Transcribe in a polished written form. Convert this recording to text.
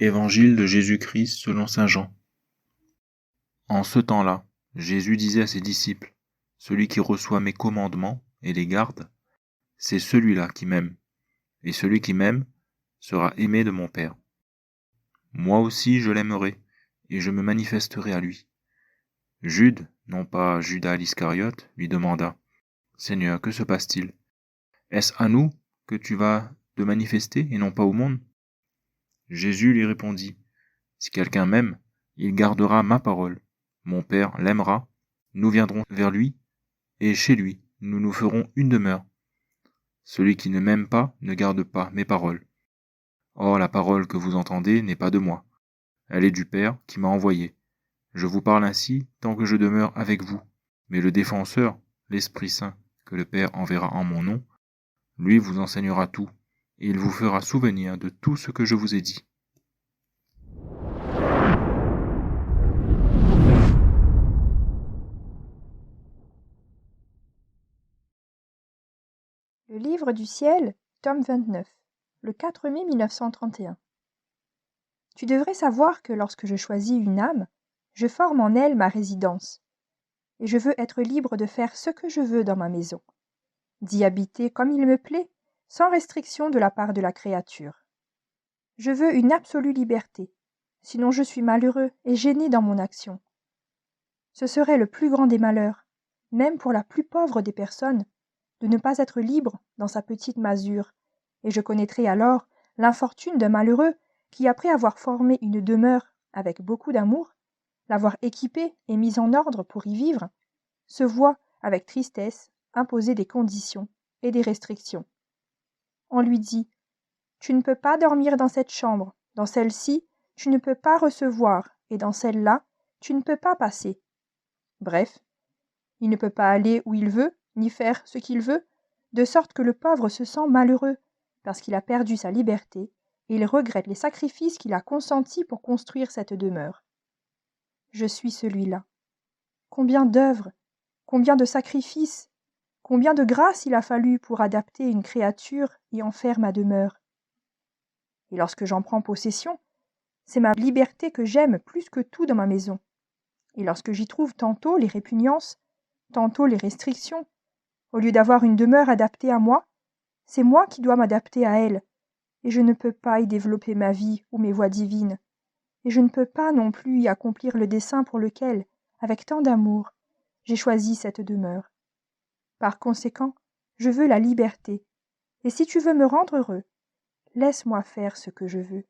Évangile de Jésus-Christ selon saint Jean. En ce temps-là, Jésus disait à ses disciples, « Celui qui reçoit mes commandements et les garde, c'est celui-là qui m'aime. Et celui qui m'aime sera aimé de mon Père. Moi aussi je l'aimerai, et je me manifesterai à lui. » Jude, non pas Judas l'Iscariote, lui demanda, « Seigneur, que se passe-t-il? Est-ce à nous que tu vas te manifester et non pas au monde ?» Jésus lui répondit, « Si quelqu'un m'aime, il gardera ma parole. Mon Père l'aimera, nous viendrons vers lui, et chez lui, nous nous ferons une demeure. Celui qui ne m'aime pas ne garde pas mes paroles. Or, la parole que vous entendez n'est pas de moi. Elle est du Père qui m'a envoyé. Je vous parle ainsi tant que je demeure avec vous. Mais le Défenseur, l'Esprit Saint, que le Père enverra en mon nom, lui vous enseignera tout, et il vous fera souvenir de tout ce que je vous ai dit. Le Livre du ciel, tome 29, le 4 mai 1931. Tu devrais savoir que lorsque je choisis une âme, je forme en elle ma résidence, et je veux être libre de faire ce que je veux dans ma maison, d'y habiter comme il me plaît, sans restriction de la part de la créature. Je veux une absolue liberté, sinon je suis malheureux et gêné dans mon action. Ce serait le plus grand des malheurs, même pour la plus pauvre des personnes, de ne pas être libre dans sa petite masure, et je connaîtrais alors l'infortune d'un malheureux qui, après avoir formé une demeure avec beaucoup d'amour, l'avoir équipée et mise en ordre pour y vivre, se voit, avec tristesse, imposer des conditions et des restrictions. On lui dit « Tu ne peux pas dormir dans cette chambre, dans celle-ci, tu ne peux pas recevoir, et dans celle-là, tu ne peux pas passer. » Bref, il ne peut pas aller où il veut, ni faire ce qu'il veut, de sorte que le pauvre se sent malheureux, parce qu'il a perdu sa liberté, et il regrette les sacrifices qu'il a consentis pour construire cette demeure. Je suis celui-là. Combien d'œuvres, combien de sacrifices, combien de grâce il a fallu pour adapter une créature et en faire ma demeure. Et lorsque j'en prends possession, c'est ma liberté que j'aime plus que tout dans ma maison. Et lorsque j'y trouve tantôt les répugnances, tantôt les restrictions, au lieu d'avoir une demeure adaptée à moi, c'est moi qui dois m'adapter à elle, et je ne peux pas y développer ma vie ou mes voies divines, et je ne peux pas non plus y accomplir le dessein pour lequel, avec tant d'amour, j'ai choisi cette demeure. Par conséquent, je veux la liberté, et si tu veux me rendre heureux, laisse-moi faire ce que je veux.